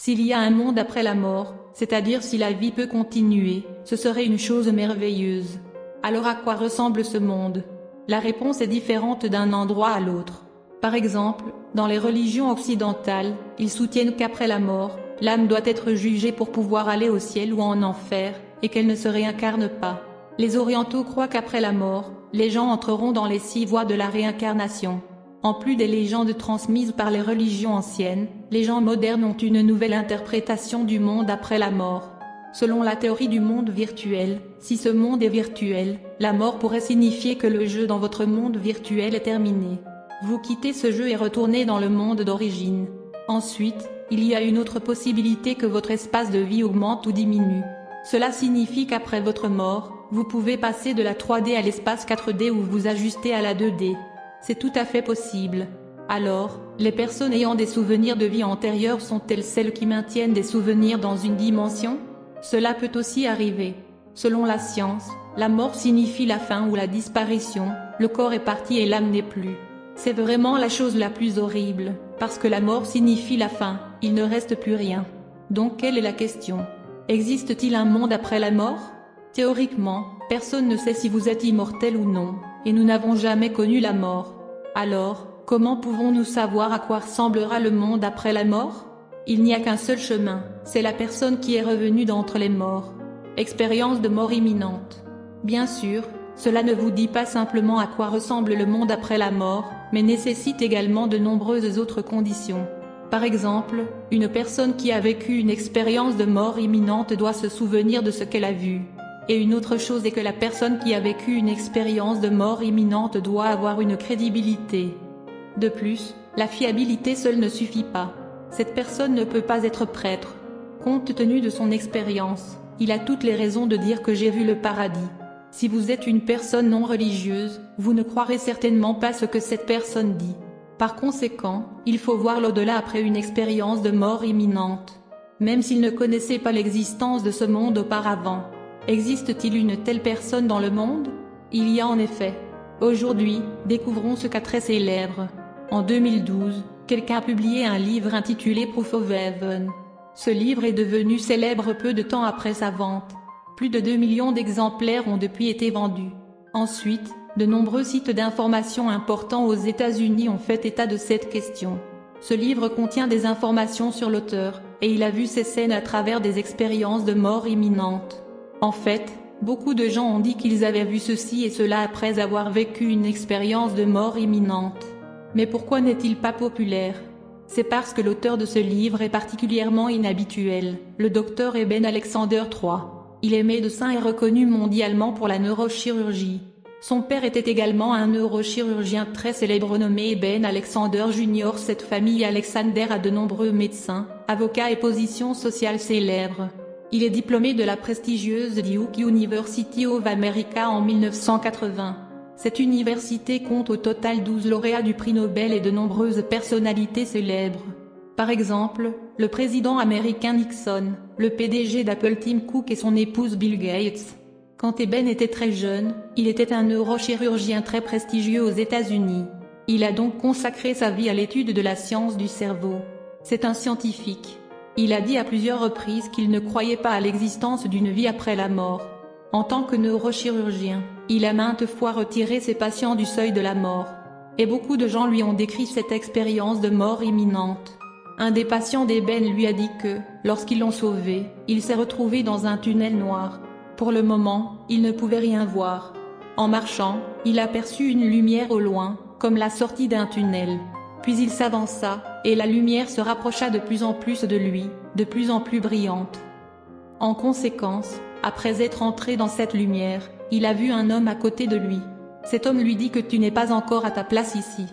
S'il y a un monde après la mort, c'est-à-dire si la vie peut continuer, ce serait une chose merveilleuse. Alors à quoi ressemble ce monde? La réponse est différente d'un endroit à l'autre. Par exemple, dans les religions occidentales, ils soutiennent qu'après la mort, l'âme doit être jugée pour pouvoir aller au ciel ou en enfer, et qu'elle ne se réincarne pas. Les orientaux croient qu'après la mort, les gens entreront dans les 6 voies de la réincarnation. En plus des légendes transmises par les religions anciennes, les gens modernes ont une nouvelle interprétation du monde après la mort. Selon la théorie du monde virtuel, si ce monde est virtuel, la mort pourrait signifier que le jeu dans votre monde virtuel est terminé. Vous quittez ce jeu et retournez dans le monde d'origine. Ensuite, il y a une autre possibilité que votre espace de vie augmente ou diminue. Cela signifie qu'après votre mort, vous pouvez passer de la 3D à l'espace 4D ou vous ajuster à la 2D. C'est tout à fait possible. Alors, les personnes ayant des souvenirs de vie antérieure sont-elles celles qui maintiennent des souvenirs dans une dimension? Cela peut aussi arriver. Selon la science, la mort signifie la fin ou la disparition, le corps est parti et l'âme n'est plus. C'est vraiment la chose la plus horrible, parce que la mort signifie la fin, il ne reste plus rien. Donc quelle est la question? Existe-t-il un monde après la mort? Théoriquement, personne ne sait si vous êtes immortel ou non, et nous n'avons jamais connu la mort. Alors, comment pouvons-nous savoir à quoi ressemblera le monde après la mort? Il n'y a qu'un seul chemin, c'est la personne qui est revenue d'entre les morts. Expérience de mort imminente. Bien sûr, cela ne vous dit pas simplement à quoi ressemble le monde après la mort, mais nécessite également de nombreuses autres conditions. Par exemple, une personne qui a vécu une expérience de mort imminente doit se souvenir de ce qu'elle a vu. Et une autre chose est que la personne qui a vécu une expérience de mort imminente doit avoir une crédibilité. De plus, la fiabilité seule ne suffit pas. Cette personne ne peut pas être prêtre. Compte tenu de son expérience, il a toutes les raisons de dire que j'ai vu le paradis. Si vous êtes une personne non religieuse, vous ne croirez certainement pas ce que cette personne dit. Par conséquent, il faut voir l'au-delà après une expérience de mort imminente. Même s'il ne connaissait pas l'existence de ce monde auparavant. Existe-t-il une telle personne dans le monde? Il y a en effet. Aujourd'hui, découvrons ce cas très célèbre. En 2012, quelqu'un a publié un livre intitulé Proof of Heaven. Ce livre est devenu célèbre peu de temps après sa vente. Plus de 2 millions d'exemplaires ont depuis été vendus. Ensuite, de nombreux sites d'information importants aux États-Unis ont fait état de cette question. Ce livre contient des informations sur l'auteur, et il a vu ces scènes à travers des expériences de mort imminente. En fait, beaucoup de gens ont dit qu'ils avaient vu ceci et cela après avoir vécu une expérience de mort imminente. Mais pourquoi n'est-il pas populaire? C'est parce que l'auteur de ce livre est particulièrement inhabituel, le docteur Eben Alexander III. Il est médecin et reconnu mondialement pour la neurochirurgie. Son père était également un neurochirurgien très célèbre nommé Eben Alexander Jr. Cette famille Alexander a de nombreux médecins, avocats et positions sociales célèbres. Il est diplômé de la prestigieuse Duke University of America en 1980. Cette université compte au total 12 lauréats du prix Nobel et de nombreuses personnalités célèbres. Par exemple, le président américain Nixon, le PDG d'Apple Tim Cook et son épouse Bill Gates. Quand Eben était très jeune, il était un neurochirurgien très prestigieux aux États-Unis. Il a donc consacré sa vie à l'étude de la science du cerveau. C'est un scientifique. Il a dit à plusieurs reprises qu'il ne croyait pas à l'existence d'une vie après la mort. En tant que neurochirurgien, il a maintes fois retiré ses patients du seuil de la mort. Et beaucoup de gens lui ont décrit cette expérience de mort imminente. Un des patients d'Eben lui a dit que, lorsqu'ils l'ont sauvé, il s'est retrouvé dans un tunnel noir. Pour le moment, il ne pouvait rien voir. En marchant, il aperçut une lumière au loin, comme la sortie d'un tunnel. Puis il s'avança, et la lumière se rapprocha de plus en plus de lui, de plus en plus brillante. En conséquence, après être entré dans cette lumière, il a vu un homme à côté de lui. Cet homme lui dit que tu n'es pas encore à ta place ici.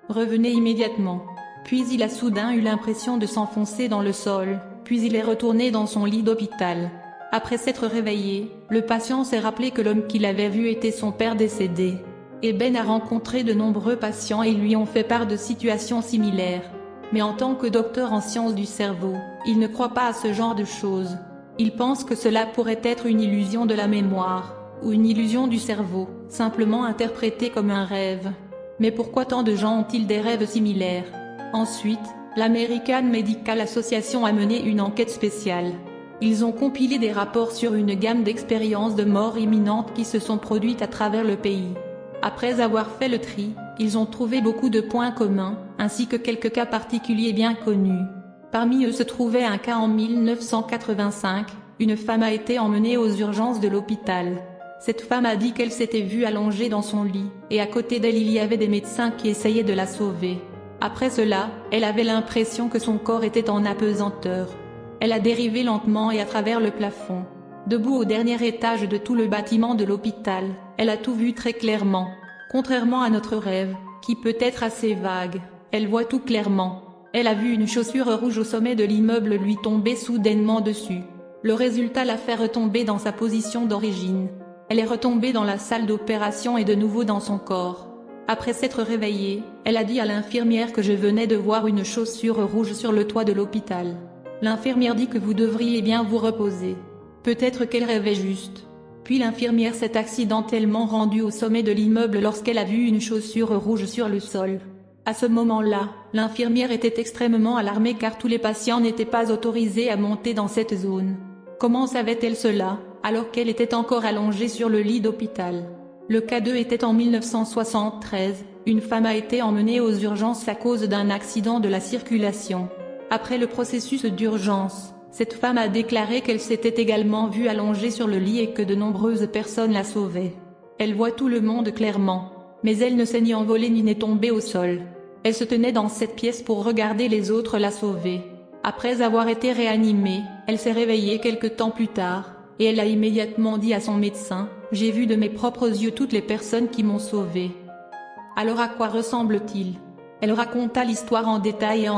Revenez immédiatement. Puis il a soudain eu l'impression de s'enfoncer dans le sol, puis il est retourné dans son lit d'hôpital. Après s'être réveillé, le patient s'est rappelé que l'homme qu'il avait vu était son père décédé. Eben a rencontré de nombreux patients et lui ont fait part de situations similaires. Mais en tant que docteur en sciences du cerveau, il ne croit pas à ce genre de choses. Il pense que cela pourrait être une illusion de la mémoire, ou une illusion du cerveau, simplement interprétée comme un rêve. Mais pourquoi tant de gens ont-ils des rêves similaires? Ensuite, L'American Medical Association a mené une enquête spéciale. Ils ont compilé des rapports sur une gamme d'expériences de mort imminente qui se sont produites à travers le pays. Après avoir fait le tri, ils ont trouvé beaucoup de points communs, ainsi que quelques cas particuliers bien connus. Parmi eux se trouvait un cas en 1985, une femme a été emmenée aux urgences de l'hôpital. Cette femme a dit qu'elle s'était vue allongée dans son lit, et à côté d'elle il y avait des médecins qui essayaient de la sauver. Après cela, elle avait l'impression que son corps était en apesanteur. Elle a dérivé lentement et à travers le plafond. Debout au dernier étage de tout le bâtiment de l'hôpital, elle a tout vu très clairement. Contrairement à notre rêve, qui peut être assez vague, elle voit tout clairement. Elle a vu une chaussure rouge au sommet de l'immeuble lui tomber soudainement dessus. Le résultat l'a fait retomber dans sa position d'origine. Elle est retombée dans la salle d'opération et de nouveau dans son corps. Après s'être réveillée, elle a dit à l'infirmière que je venais de voir une chaussure rouge sur le toit de l'hôpital. L'infirmière dit que vous devriez bien vous reposer. Peut-être qu'elle rêvait juste. Puis l'infirmière s'est accidentellement rendue au sommet de l'immeuble lorsqu'elle a vu une chaussure rouge sur le sol. À ce moment-là, l'infirmière était extrêmement alarmée car tous les patients n'étaient pas autorisés à monter dans cette zone. Comment savait-elle cela, alors qu'elle était encore allongée sur le lit d'hôpital? Le cas 2 était en 1973, une femme a été emmenée aux urgences à cause d'un accident de la circulation. Après le processus d'urgence, cette femme a déclaré qu'elle s'était également vue allongée sur le lit et que de nombreuses personnes la sauvaient. Elle voit tout le monde clairement, mais elle ne s'est ni envolée ni n'est tombée au sol. Elle se tenait dans cette pièce pour regarder les autres la sauver. Après avoir été réanimée, elle s'est réveillée quelque temps plus tard, et elle a immédiatement dit à son médecin « J'ai vu de mes propres yeux toutes les personnes qui m'ont sauvée. » Alors à quoi ressemble-t-il? Elle raconta l'histoire en détail,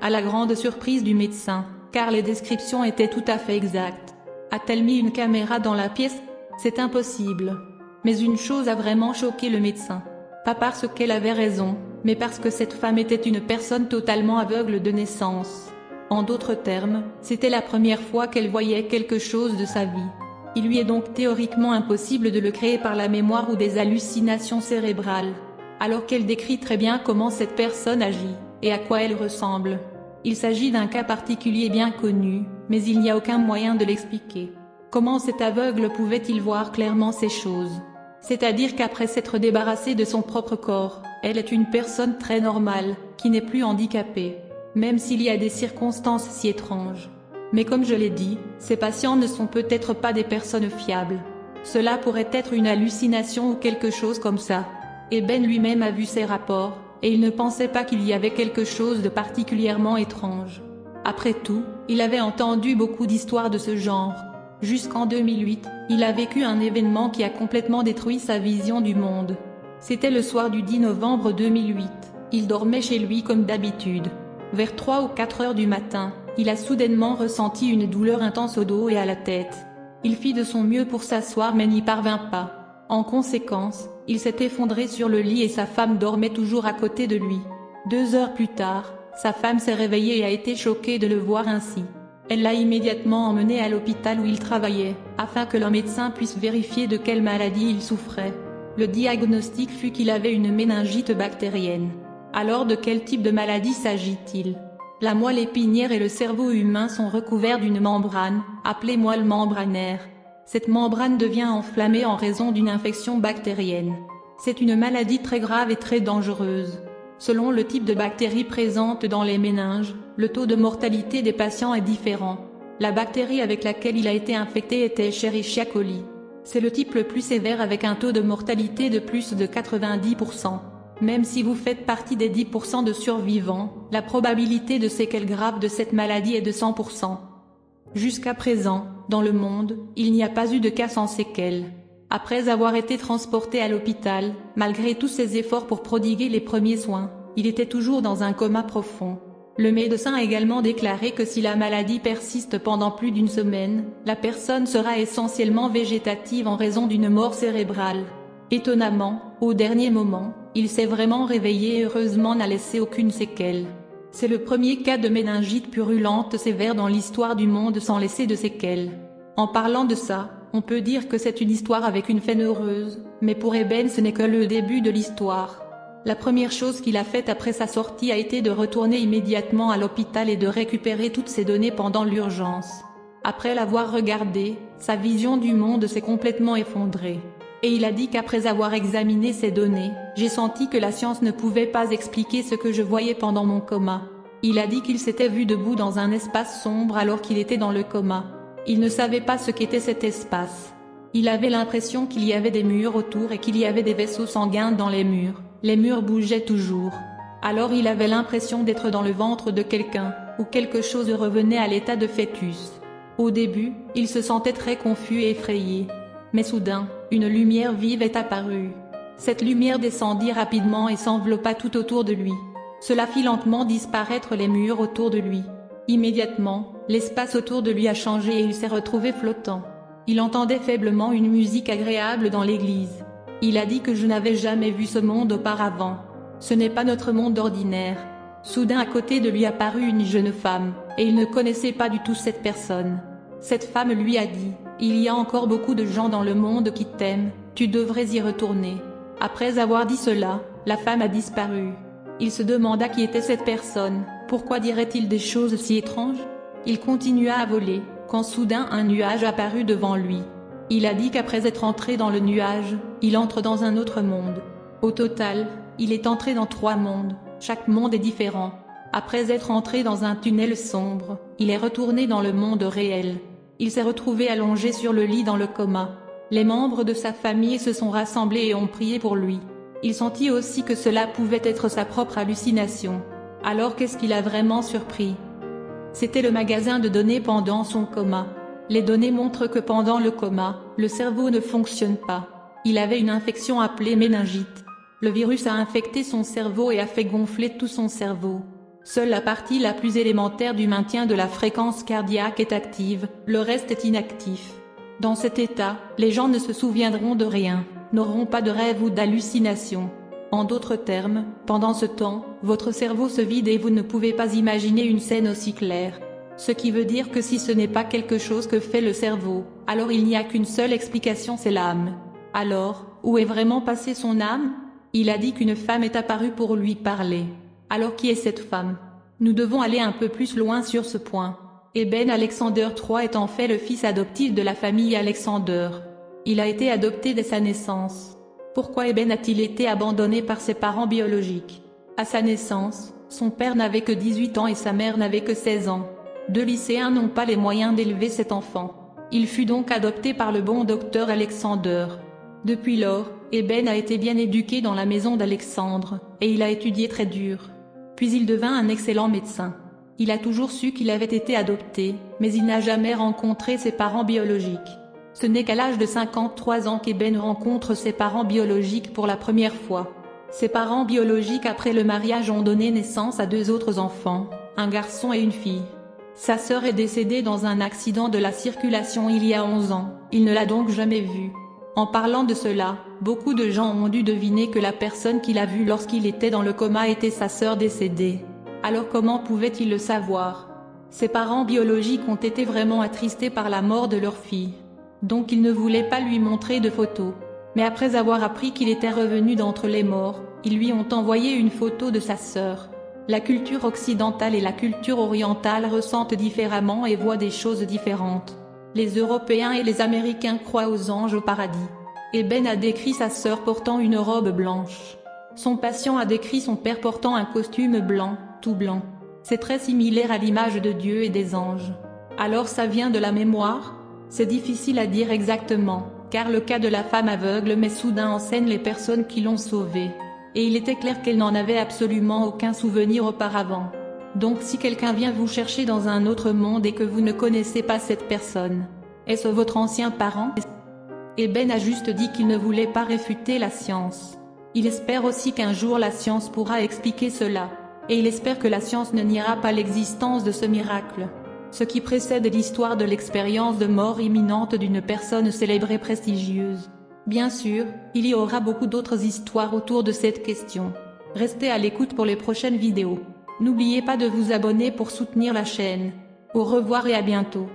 à la grande surprise du médecin, car les descriptions étaient tout à fait exactes. A-t-elle mis une caméra dans la pièce? C'est impossible. Mais une chose a vraiment choqué le médecin. Pas parce qu'elle avait raison, mais parce que cette femme était une personne totalement aveugle de naissance. En d'autres termes, c'était la première fois qu'elle voyait quelque chose de sa vie. Il lui est donc théoriquement impossible de le créer par la mémoire ou des hallucinations cérébrales. Alors qu'elle décrit très bien comment cette personne agit, et à quoi elle ressemble. Il s'agit d'un cas particulier bien connu, mais il n'y a aucun moyen de l'expliquer. Comment cet aveugle pouvait-il voir clairement ces choses? C'est-à-dire qu'après s'être débarrassée de son propre corps, elle est une personne très normale, qui n'est plus handicapée, même s'il y a des circonstances si étranges. Mais comme je l'ai dit, ces patients ne sont peut-être pas des personnes fiables. Cela pourrait être une hallucination ou quelque chose comme ça. Et Ben lui-même a vu ces rapports, et il ne pensait pas qu'il y avait quelque chose de particulièrement étrange. Après tout, il avait entendu beaucoup d'histoires de ce genre. Jusqu'en 2008, il a vécu un événement qui a complètement détruit sa vision du monde. C'était le soir du 10 novembre 2008. Il dormait chez lui comme d'habitude. Vers 3 ou 4 heures du matin, il a soudainement ressenti une douleur intense au dos et à la tête. Il fit de son mieux pour s'asseoir mais n'y parvint pas. En conséquence, il s'est effondré sur le lit et sa femme dormait toujours à côté de lui. 2 heures plus tard, sa femme s'est réveillée et a été choquée de le voir ainsi. Elle l'a immédiatement emmené à l'hôpital où il travaillait, afin que le médecin puisse vérifier de quelle maladie il souffrait. Le diagnostic fut qu'il avait une méningite bactérienne. Alors de quel type de maladie s'agit-il? La moelle épinière et le cerveau humain sont recouverts d'une membrane, appelée moelle membranaire. Cette membrane devient enflammée en raison d'une infection bactérienne. C'est une maladie très grave et très dangereuse. Selon le type de bactérie présente dans les méninges, le taux de mortalité des patients est différent. La bactérie avec laquelle il a été infecté était Escherichia coli. C'est le type le plus sévère avec un taux de mortalité de plus de 90%. Même si vous faites partie des 10% de survivants, la probabilité de séquelles graves de cette maladie est de 100%. Jusqu'à présent, dans le monde, il n'y a pas eu de cas sans séquelles. Après avoir été transporté à l'hôpital, malgré tous ses efforts pour prodiguer les premiers soins, il était toujours dans un coma profond. Le médecin a également déclaré que si la maladie persiste pendant plus d'une semaine, la personne sera essentiellement végétative en raison d'une mort cérébrale. Étonnamment, au dernier moment, il s'est vraiment réveillé et heureusement n'a laissé aucune séquelle. C'est le premier cas de méningite purulente sévère dans l'histoire du monde sans laisser de séquelles. En parlant de ça, on peut dire que c'est une histoire avec une fin heureuse, mais pour Eben ce n'est que le début de l'histoire. La première chose qu'il a faite après sa sortie a été de retourner immédiatement à l'hôpital et de récupérer toutes ses données pendant l'urgence. Après l'avoir regardé, sa vision du monde s'est complètement effondrée. Et il a dit qu'après avoir examiné ces données, j'ai senti que la science ne pouvait pas expliquer ce que je voyais pendant mon coma. Il a dit qu'il s'était vu debout dans un espace sombre alors qu'il était dans le coma. Il ne savait pas ce qu'était cet espace. Il avait l'impression qu'il y avait des murs autour et qu'il y avait des vaisseaux sanguins dans les murs. Les murs bougeaient toujours. Alors il avait l'impression d'être dans le ventre de quelqu'un, ou quelque chose revenait à l'état de fœtus. Au début, il se sentait très confus et effrayé. Mais soudain, une lumière vive est apparue. Cette lumière descendit rapidement et s'enveloppa tout autour de lui. Cela fit lentement disparaître les murs autour de lui. Immédiatement, l'espace autour de lui a changé et il s'est retrouvé flottant. Il entendait faiblement une musique agréable dans l'église. Il a dit que je n'avais jamais vu ce monde auparavant. Ce n'est pas notre monde ordinaire. Soudain à côté de lui apparut une jeune femme, et il ne connaissait pas du tout cette personne. Cette femme lui a dit, « Il y a encore beaucoup de gens dans le monde qui t'aiment, tu devrais y retourner. » Après avoir dit cela, la femme a disparu. Il se demanda qui était cette personne, pourquoi dirait-il des choses si étranges? Il continua à voler, quand soudain un nuage apparut devant lui. Il a dit qu'après être entré dans le nuage, il entre dans un autre monde. Au total, il est entré dans 3 mondes, chaque monde est différent. Après être entré dans un tunnel sombre, il est retourné dans le monde réel. Il s'est retrouvé allongé sur le lit dans le coma. Les membres de sa famille se sont rassemblés et ont prié pour lui. Il sentit aussi que cela pouvait être sa propre hallucination. Alors qu'est-ce qui l'a vraiment surpris? C'était le magasin de données pendant son coma. Les données montrent que pendant le coma, le cerveau ne fonctionne pas. Il avait une infection appelée méningite. Le virus a infecté son cerveau et a fait gonfler tout son cerveau. Seule la partie la plus élémentaire du maintien de la fréquence cardiaque est active, le reste est inactif. Dans cet état, les gens ne se souviendront de rien, n'auront pas de rêve ou d'hallucination. En d'autres termes, pendant ce temps, votre cerveau se vide et vous ne pouvez pas imaginer une scène aussi claire. Ce qui veut dire que si ce n'est pas quelque chose que fait le cerveau, alors il n'y a qu'une seule explication, c'est l'âme. Alors, où est vraiment passée son âme? Il a dit qu'une femme est apparue pour lui parler. Alors qui est cette femme? Nous devons aller un peu plus loin sur ce point. Eben Alexander III est en fait le fils adoptif de la famille Alexander. Il a été adopté dès sa naissance. Pourquoi Eben a-t-il été abandonné par ses parents biologiques? À sa naissance, son père n'avait que 18 ans et sa mère n'avait que 16 ans. 2 lycéens n'ont pas les moyens d'élever cet enfant. Il fut donc adopté par le bon docteur Alexander. Depuis lors, Eben a été bien éduqué dans la maison d'Alexandre, et il a étudié très dur. Puis il devint un excellent médecin. Il a toujours su qu'il avait été adopté, mais il n'a jamais rencontré ses parents biologiques. Ce n'est qu'à l'âge de 53 ans qu'Eben rencontre ses parents biologiques pour la première fois. Ses parents biologiques après le mariage ont donné naissance à 2 autres enfants, un garçon et une fille. Sa sœur est décédée dans un accident de la circulation il y a 11 ans, il ne l'a donc jamais vue. En parlant de cela, beaucoup de gens ont dû deviner que la personne qu'il a vue lorsqu'il était dans le coma était sa sœur décédée. Alors comment pouvait-il le savoir? Ses parents biologiques ont été vraiment attristés par la mort de leur fille. Donc ils ne voulaient pas lui montrer de photos. Mais après avoir appris qu'il était revenu d'entre les morts, ils lui ont envoyé une photo de sa sœur. La culture occidentale et la culture orientale ressentent différemment et voient des choses différentes. Les Européens et les Américains croient aux anges au paradis. Eben a décrit sa sœur portant une robe blanche. Son patient a décrit son père portant un costume blanc, tout blanc. C'est très similaire à l'image de Dieu et des anges. Alors ça vient de la mémoire? C'est difficile à dire exactement, car le cas de la femme aveugle met soudain en scène les personnes qui l'ont sauvée. Et il était clair qu'elle n'en avait absolument aucun souvenir auparavant. Donc si quelqu'un vient vous chercher dans un autre monde et que vous ne connaissez pas cette personne, est-ce votre ancien parent? Eben a juste dit qu'il ne voulait pas réfuter la science. Il espère aussi qu'un jour la science pourra expliquer cela. Et il espère que la science ne niera pas l'existence de ce miracle. Ce qui précède l'histoire de l'expérience de mort imminente d'une personne célèbre et prestigieuse. Bien sûr, il y aura beaucoup d'autres histoires autour de cette question. Restez à l'écoute pour les prochaines vidéos. N'oubliez pas de vous abonner pour soutenir la chaîne. Au revoir et à bientôt.